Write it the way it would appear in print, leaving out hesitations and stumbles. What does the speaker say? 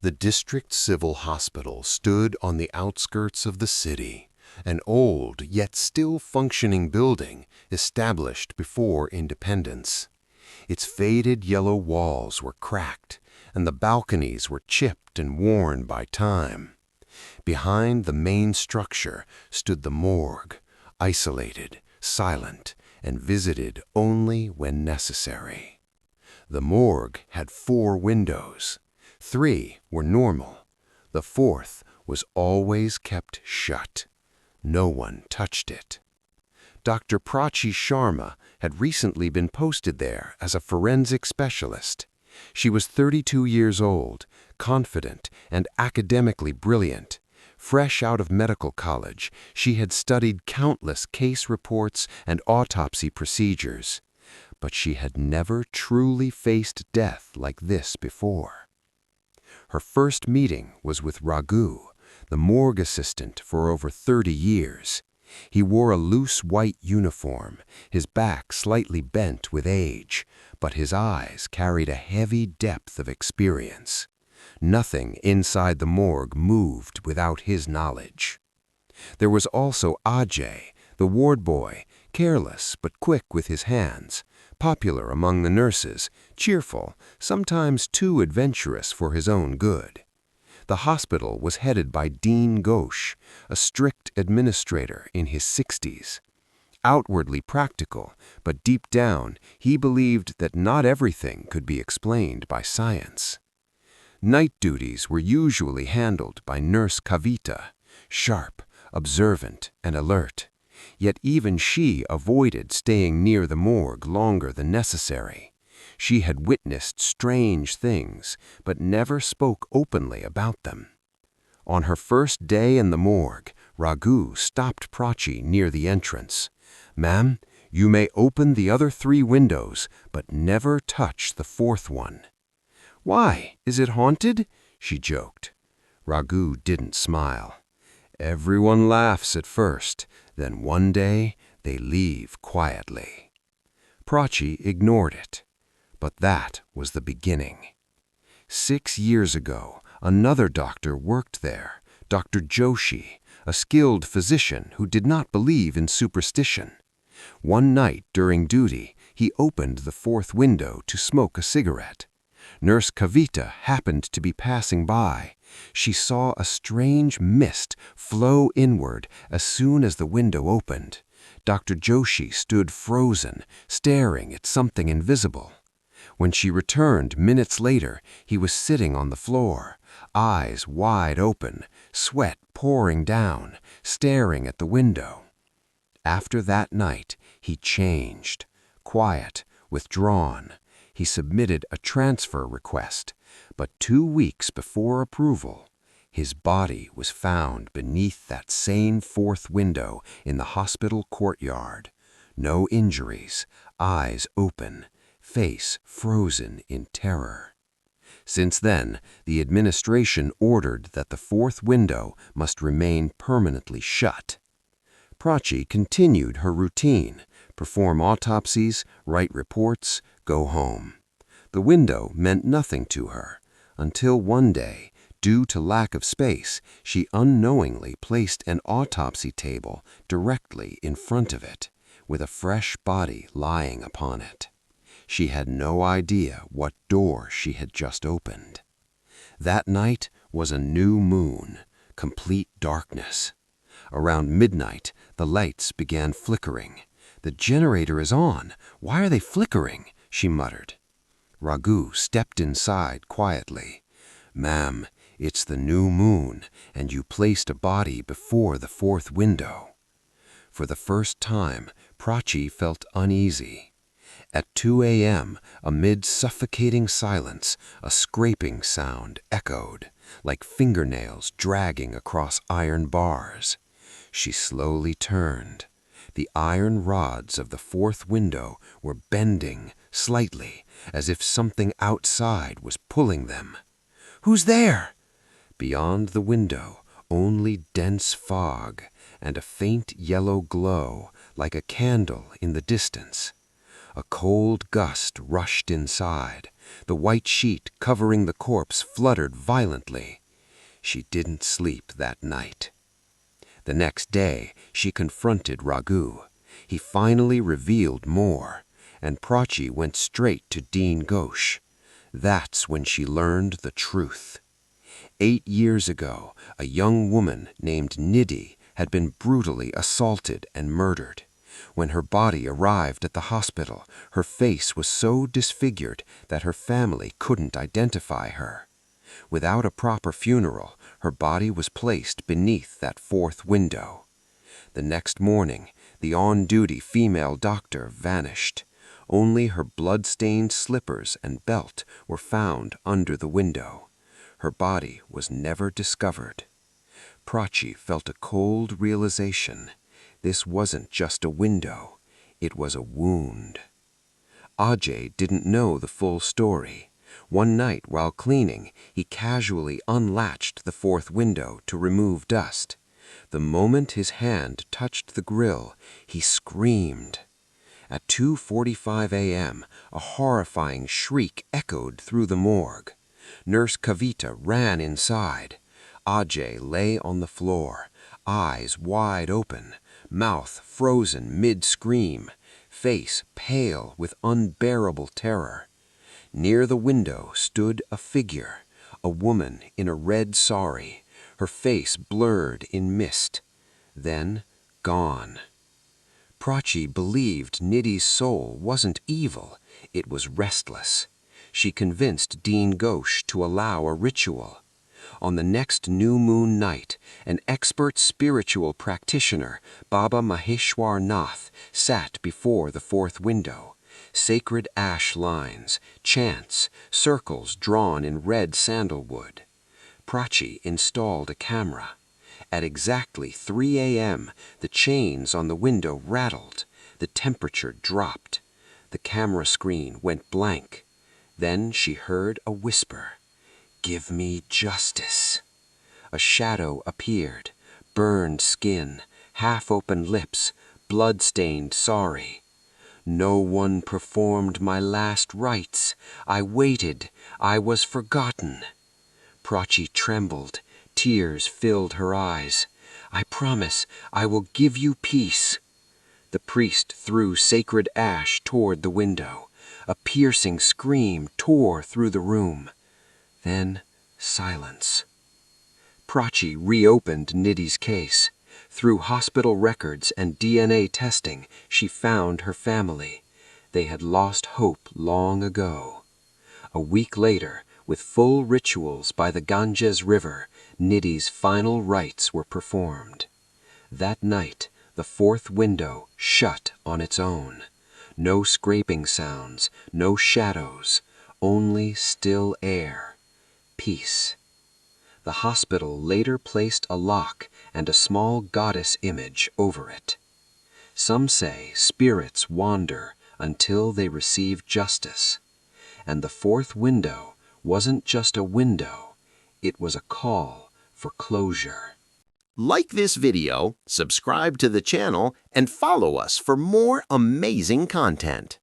The district civil hospital stood on the outskirts of the city, an old yet still functioning building established before independence. Its faded yellow walls were cracked, and the balconies were chipped and worn by time. Behind the main structure stood the morgue, isolated, silent, and visited only when necessary. The morgue had 4 windows. 3 were normal. The 4th was always kept shut. No one touched it. Dr. Prachi had recently been posted there as a forensic specialist. She was 32 years old, confident and academically brilliant. Fresh out of medical college, she had studied countless case reports and autopsy procedures. But she had never truly faced death like this before. Her first meeting was with Raghu, the morgue assistant for over 30 years. He wore a loose white uniform, his back slightly bent with age, but his eyes carried a heavy depth of experience. Nothing inside the morgue moved without his knowledge. There was also Ajay, the ward boy, careless but quick with his hands, popular among the nurses, cheerful, sometimes too adventurous for his own good. The hospital was headed by Dean Ghosh, a strict administrator in his 60s. Outwardly practical, but deep down he believed that not everything could be explained by science. Night duties were usually handled by Nurse Kavita, sharp, observant, and alert. Yet even she avoided staying near the morgue longer than necessary. She had witnessed strange things, but never spoke openly about them. On her first day in the morgue, Raghu stopped Prachi near the entrance. "Ma'am, you may open the other 3 windows, but never touch the 4th one." "Why, is it haunted?" she joked. Raghu didn't smile. "Everyone laughs at first, then one day they leave quietly." Prachi ignored it. But that was the beginning. 6 years ago, another doctor worked there, Dr. Joshi, a skilled physician who did not believe in superstition. One night during duty, he opened the 4th window to smoke a cigarette. Nurse Kavita happened to be passing by. She saw a strange mist flow inward as soon as the window opened. Dr. Joshi stood frozen, staring at something invisible. When she returned minutes later, he was sitting on the floor, eyes wide open, sweat pouring down, staring at the window. After that night, he changed. Quiet, withdrawn. He submitted a transfer request, but 2 weeks before approval, his body was found beneath that same 4th window in the hospital courtyard. No injuries, eyes open, face frozen in terror. Since then, the administration ordered that the 4th window must remain permanently shut. Prachi continued her routine, perform autopsies, write reports, go home. The window meant nothing to her, until one day, due to lack of space, she unknowingly placed an autopsy table directly in front of it, with a fresh body lying upon it. She had no idea what door she had just opened. That night was a new moon, complete darkness. Around midnight, the lights began flickering. "The generator is on. Why are they flickering?" she muttered. Raghu stepped inside quietly. "Ma'am, it's the new moon, and you placed a body before the 4th window." For the first time, Prachi felt uneasy. At 2 a.m., amid suffocating silence, a scraping sound echoed, like fingernails dragging across iron bars. She slowly turned. The iron rods of the 4th window were bending slightly, as if something outside was pulling them. "Who's there?" Beyond the window, only dense fog and a faint yellow glow, like a candle in the distance. A cold gust rushed inside, The white sheet covering the corpse fluttered violently. She didn't sleep that night. The next day, she confronted Raghu. He finally revealed more, and Prachi went straight to Dean Ghosh. That's when she learned the truth. 8 years ago, a young woman named Nidhi had been brutally assaulted and murdered. When her body arrived at the hospital, her face was so disfigured that her family couldn't identify her. Without a proper funeral, her body was placed beneath that fourth window. The next morning, the on-duty female doctor vanished. Only her blood-stained slippers and belt were found under the window. Her body was never discovered. Prachi felt a cold realization. This wasn't just a window, it was a wound. Ajay didn't know the full story. One night while cleaning, he casually unlatched the fourth window to remove dust. The moment his hand touched the grill, he screamed. At 2:45 a.m., a horrifying shriek echoed through the morgue. Nurse Kavita ran inside. Ajay lay on the floor, eyes wide open, mouth frozen mid-scream, face pale with unbearable terror. Near the window stood a figure, a woman in a red sari, her face blurred in mist. Then, gone. Prachi believed Nidhi's soul wasn't evil, it was restless. She convinced Dean Ghosh to allow a ritual. On the next new moon night, an expert spiritual practitioner, Baba Maheshwar Nath, sat before the fourth window. Sacred ash lines, chants, circles drawn in red sandalwood. Prachi installed a camera. At exactly 3 a.m., the chains on the window rattled. The temperature dropped. The camera screen went blank. Then she heard a whisper. "Give me justice." A shadow appeared, burned skin, half-open lips, blood-stained sari. "No one performed my last rites. I waited. I was forgotten." Prachi trembled. Tears filled her eyes. "I promise I will give you peace." The priest threw sacred ash toward the window. A piercing scream tore through the room. Then silence. Prachi reopened Nidhi's case. Through hospital records and DNA testing, she found her family. They had lost hope long ago. A week later, with full rituals by the Ganges River, Nidhi's final rites were performed. That night, the fourth window shut on its own. No scraping sounds, no shadows, only still air. Peace. The hospital later placed a lock and a small goddess image over it. Some say spirits wander until they receive justice. And the fourth window wasn't just a window, it was a call for closure. Like this video, subscribe to the channel, and follow us for more amazing content.